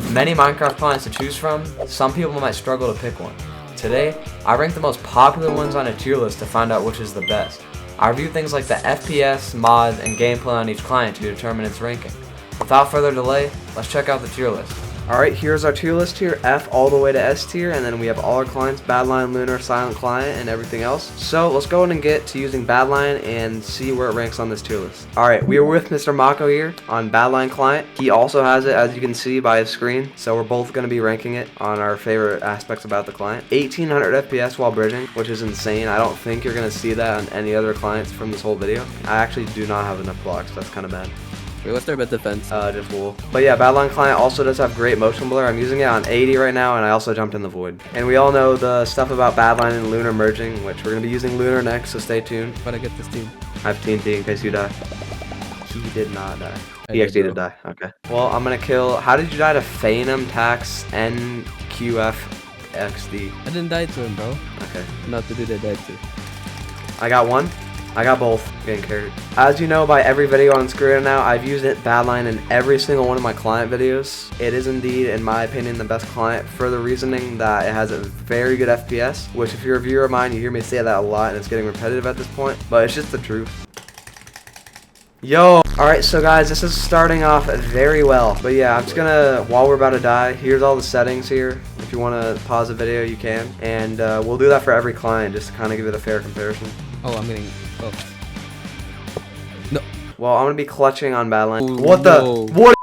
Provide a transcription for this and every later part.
With many Minecraft clients to choose from, some people might struggle to pick one. Today, I rank the most popular ones on a tier list to find out which is the best. I review things like the FPS, mods, and gameplay on each client to determine its ranking. Without further delay, let's check out the tier list. Alright, here's our tier list here, F all the way to S tier, and then we have all our clients, Badlion, Lunar, Silent Client, and everything else. So let's go ahead and get to using Badlion and see where it ranks on this tier list. Alright, we are with Mr. MOKKA here on Badlion Client. He also has it, as you can see by his screen, so we're both going to be ranking it on our favorite aspects about the client. 1800 FPS while bridging, which is insane. I don't think you're going to see that on any other clients from this whole video. I actually do not have enough blocks, that's kind of bad. Wait, what's their bed defense? Just wool. But yeah, Badlion Client also does have great motion blur. I'm using it on 80 right now, and I also jumped in the void. And we all know the stuff about Badlion and Lunar merging, which we're going to be using Lunar next, so stay tuned. But I get this team. I have TNT in case you die. He did not die. He actually did die. Okay. Well, I'm going to kill... How did you die to Phantom Tax NQFXD? I didn't die to him, bro. Okay. Not the dude I died to. I got one. I got both. Getting carried. As you know by every video on screen right now, I've used Badlion in every single one of my client videos. It is indeed, in my opinion, the best client for the reasoning that it has a very good FPS, which if you're a viewer of mine, you hear me say that a lot and it's getting repetitive at this point, but it's just the truth. Yo! Alright, so guys, this is starting off very well. But yeah, I'm just gonna, while we're about to die, here's all the settings here. If you want to pause the video, you can. And we'll do that for every client, just to kind of give it a fair comparison. Oh, I'm getting... Oh. No. Well, I'm gonna be clutching on Badlion. Ooh, what the? no. What?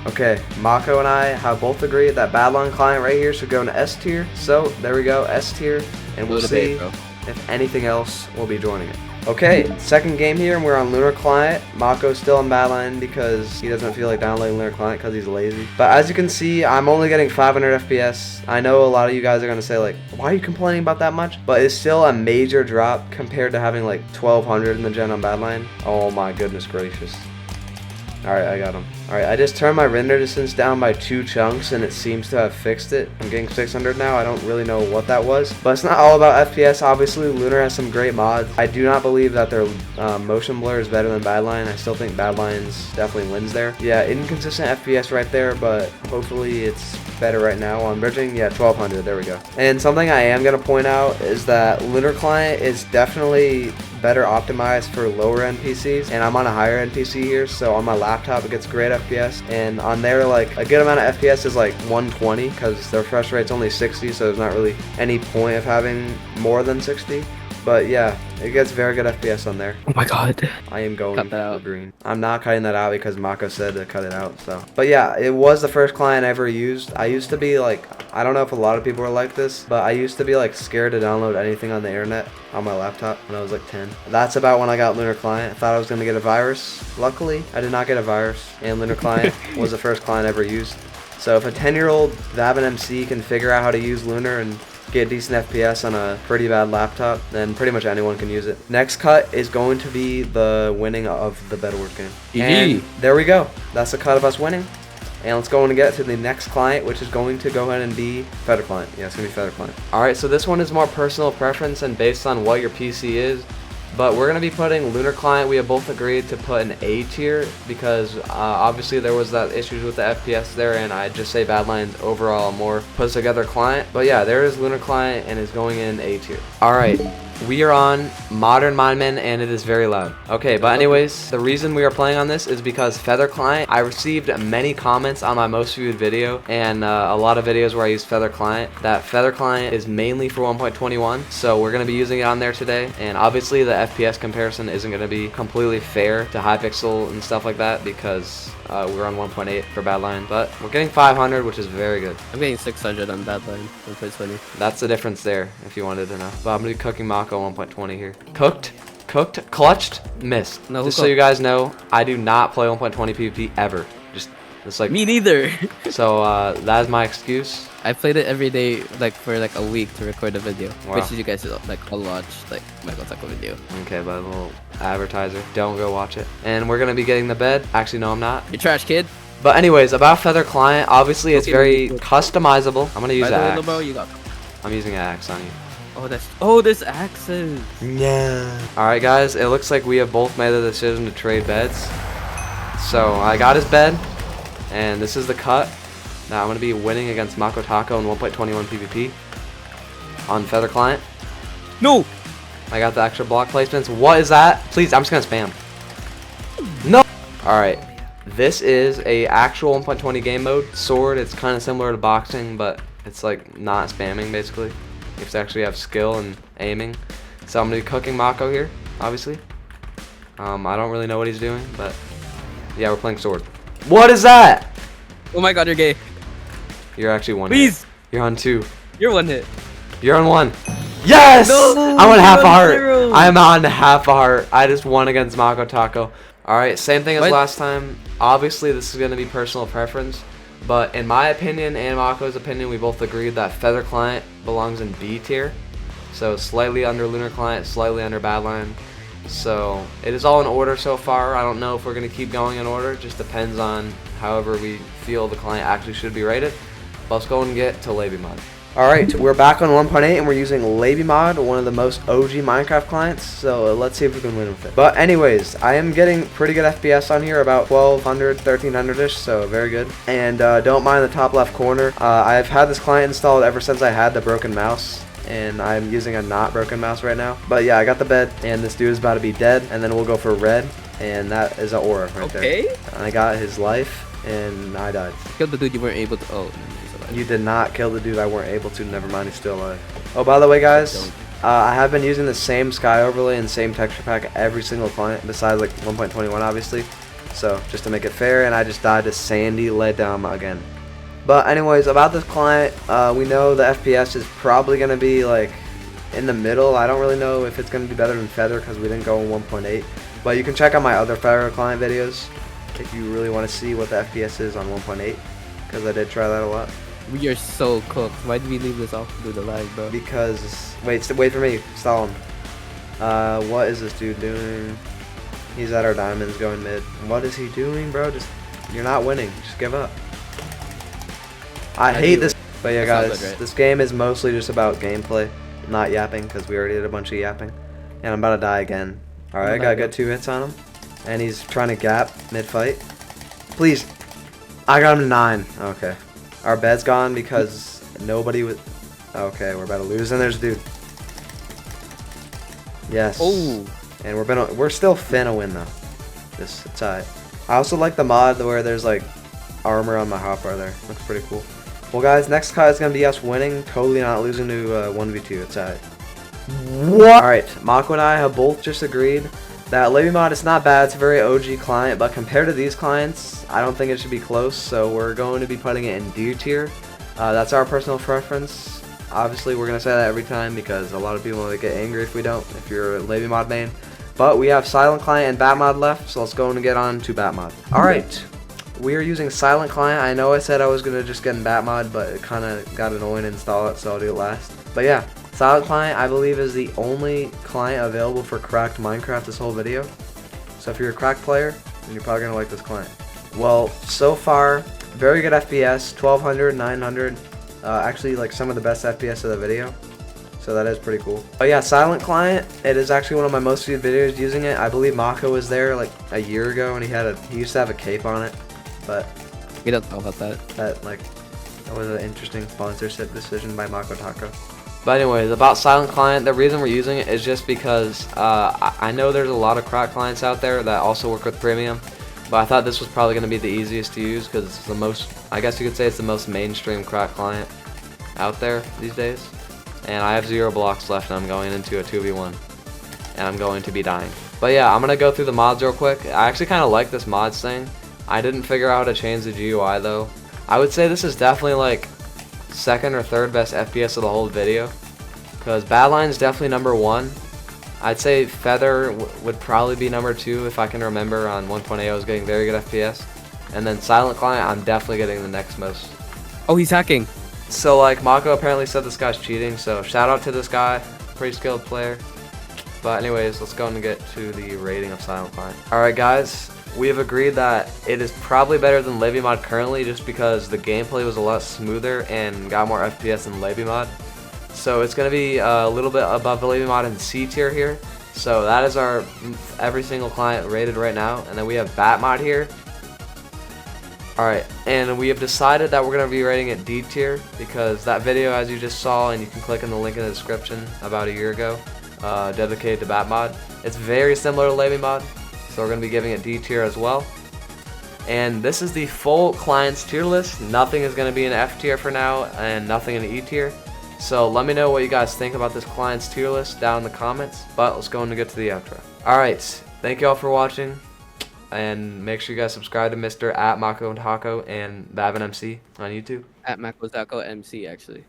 Okay, MOKKA and I have both agreed that Badlion Client right here should go into S tier. So, there we go, S tier. And we'll see if anything else will be joining it. Okay, second game here, and we're on Lunar Client. MOKKA's still on Badlion because he doesn't feel like downloading Lunar Client because he's lazy. But as you can see, I'm only getting 500 FPS. I know a lot of you guys are going to say, like, why are you complaining about that much? But it's still a major drop compared to having, like, 1200 in the gen on Badlion. Oh my goodness gracious. Alright, I got him. Alright, I just turned my render distance down by 2 chunks and it seems to have fixed it. I'm getting 600 now. I don't really know what that was. But it's not all about FPS. Obviously, Lunar has some great mods. I do not believe that their motion blur is better than Badlion. I still think Badlion's definitely wins there. Yeah, inconsistent FPS right there, but hopefully it's better right now on bridging. Yeah, 1200. There we go. And something I am going to point out is that Lunar Client is definitely better optimized for lower end PCs, and I'm on a higher end PC here, so on my laptop it gets great FPS, and on there like a good amount of FPS is like 120 because the refresh rate's only 60, so there's not really any point of having more than 60. But yeah, it gets very good FPS on there. Oh my god. I am going Cut that out. for green. I'm not cutting that out because MOKKA said to cut it out, so. But yeah, it was the first client I ever used. I used to be like, I don't know if a lot of people are like this, but I used to be like scared to download anything on the internet on my laptop when I was like 10. That's about when I got Lunar Client. I thought I was going to get a virus. Luckily, I did not get a virus, and Lunar Client was the first client I ever used. So if a 10-year-old Vavn MC can figure out how to use Lunar and get decent FPS on a pretty bad laptop, then pretty much anyone can use it. Next cut is going to be the winning of the Bedwars game. And there we go. That's the cut of us winning. And let's go and get to the next client, which is going to go ahead and be Feather Client. Yeah, it's going to be Feather Client. Alright, so this one is more personal preference and based on what your PC is. But we're going to be putting Lunar Client, we have both agreed to put an A tier because obviously there was that issues with the FPS there, and I'd just say Badlion's overall a more put together client. But yeah, there is Lunar Client and is going in A tier. Alright, we are on Modern Mineman and it is very loud. Okay, but anyways, the reason we are playing on this is because Feather Client, I received many comments on my most viewed video and a lot of videos where I use Feather Client. That Feather Client is mainly for 1.21, so we're going to be using it on there today. And obviously the FPS comparison isn't going to be completely fair to Hypixel and stuff like that because we're on 1.8 for Badlion, but we're getting 500, which is very good. I'm getting 600 on Badlion, 1.20. That's the difference there, if you wanted to know. But I'm going to be cooking MOKKA 1.20 here. Cooked, clutched, missed. No, just so you guys know, I do not play 1.20 PvP ever. It's like me neither. So that is my excuse. I played it every day, like for like a week to record a video. Wow. Which you guys like will watch like Michael Tucker video. Okay, but a little advertiser. Don't go watch it. And we're gonna be getting the bed. Actually, no, I'm not. You trash kid. But anyways, about Feather Client, obviously it's very customizable. I'm gonna use that. I'm using an axe on you. There's axes. Yeah. All right, guys. It looks like we have both made the decision to trade beds. So I got his bed, and this is the cut. Now I'm going to be winning against Mako Taco in 1.21 PvP on Feather Client. No! I got the extra block placements. What is that? Please, I'm just going to spam. No! Alright. This is a actual 1.20 game mode. Sword, it's kind of similar to boxing, but it's like not spamming basically. You have to actually have skill and aiming. So I'm going to be cooking Mako here, obviously. I don't really know what he's doing, but yeah, we're playing sword. What is that? Oh my god, you're gay. You're actually one Please! hit. You're on 2. You're 1 hit. You're on 1. Yes! No, I'm on half a heart. 0. I'm on half a heart. I just won against Mako Taco. Alright, same thing as What? last time. Obviously, this is going to be personal preference. But in my opinion and Mako's opinion, we both agreed that Feather Client belongs in B tier. So slightly under Lunar Client, slightly under Badlion. So it is all in order so far. I don't know if we're going to keep going in order. It just depends on however we feel the client actually should be rated. But let's go and get to LabyMod. Alright, we're back on 1.8 and we're using LabyMod, one of the most OG Minecraft clients, so let's see if we can win with it. But anyways, I am getting pretty good FPS on here, about 1200, 1300-ish, so very good. And don't mind the top left corner. I've had this client installed ever since I had the broken mouse, and I'm using a not broken mouse right now. But yeah, I got the bed, and this dude is about to be dead, and then we'll go for red, and that is an aura right there. I got his life, and I died. Killed the dude you weren't able to. Oh, you did not kill the dude I weren't able to. Never mind, he's still alive. Oh, by the way, guys, I have been using the same sky overlay and same texture pack every single client, besides like 1.21, obviously. So, just to make it fair, and I just died to Sandy 𝙄𝙤 again. But anyways, about this client, we know the FPS is probably going to be like in the middle. I don't really know if it's going to be better than Feather because we didn't go in 1.8. But you can check out my other Feather client videos if you really want to see what the FPS is on 1.8, because I did try that a lot. we are so cooked. Why did we leave this off to do the live, bro? Because wait for me, stall him. What is this dude doing? He's at our diamonds going mid. What is he doing, bro? Just you're not winning. Just give up. I hate this. But yeah, guys, good, right? this game is mostly just about gameplay, not yapping, because we already did a bunch of yapping. And I'm about to die again. Alright, I got good 2 hits on him. And he's trying to gap mid-fight. Please. I got him to 9. Okay. Our bed's gone because nobody was... Okay, we're about to lose. And there's a dude. Yes. Oh. And we're still finna win, though. It's alright. I also like the mod where there's, like, armor on my hotbar there. Looks pretty cool. Well, guys, next cut is going to be us winning, totally not losing to 1v2. It's alright. What? Alright, Mako and I have both just agreed that LabyMod is not bad. It's a very OG client, but compared to these clients, I don't think it should be close, so we're going to be putting it in D tier. That's our personal preference. Obviously, we're going to say that every time because a lot of people will get angry if we don't, if you're a LabyMod main. But we have Silent Client and Batmod left, so let's go and get on to Batmod. Alright. We are using Silent Client. I know I said I was going to just get in Batmod, but it kind of got annoying to install it, so I'll do it last. But yeah, Silent Client, I believe, is the only client available for cracked Minecraft this whole video. So if you're a cracked player, then you're probably going to like this client. Well, so far, very good FPS, 1200, 900. Actually, like some of the best FPS of the video. So that is pretty cool. Oh yeah, Silent Client, it is actually one of my most viewed videos using it. I believe Mako was there like a year ago, and he used to have a cape on it. But We don't know about that. that was an interesting sponsorship decision by Mako Taco. But anyways, about Silent Client, the reason we're using it is just because I know there's a lot of crack clients out there that also work with premium, but I thought this was probably going to be the easiest to use because it's the most, I guess you could say it's the most mainstream crack client out there these days. And I have 0 blocks left and I'm going into a 2v1 and I'm going to be dying. But yeah, I'm going to go through the mods real quick. I actually kind of like this mods thing. I didn't figure out how to change the GUI though. I would say this is definitely like 2nd or 3rd best FPS of the whole video, because Badlion's definitely number 1. I'd say Feather would probably be number 2 if I can remember. On 1.8 I was getting very good FPS, and then Silent Client I'm definitely getting the next most. Oh, he's hacking. So like Mako apparently said this guy's cheating, so shout out to this guy, pretty skilled player. But anyways, let's go and get to the rating of Silent Client. Alright guys, we have agreed that it is probably better than LabyMod currently, just because the gameplay was a lot smoother and got more FPS than LabyMod. So it's going to be a little bit above the LabyMod in C tier here. So that is our every single client rated right now. And then we have Batmod here. Alright, and we have decided that we're going to be rating it D tier because that video, as you just saw, and you can click on the link in the description about a year ago, dedicated to LabyMod. It's very similar to LabyMod, so we're going to be giving it D tier as well. And this is the full clients tier list. Nothing is going to be in F tier for now, and nothing in E tier. So let me know what you guys think about this clients tier list down in the comments. But let's go and get to the outro. Alright, thank you all for watching. And make sure you guys subscribe to Mr. @MOKKA and Vavn MC on YouTube. @MOKKA actually.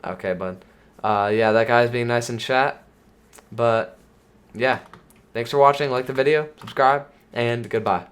Okay, bud. Yeah, that guy's being nice in chat. But yeah, thanks for watching. Like the video, subscribe, and goodbye.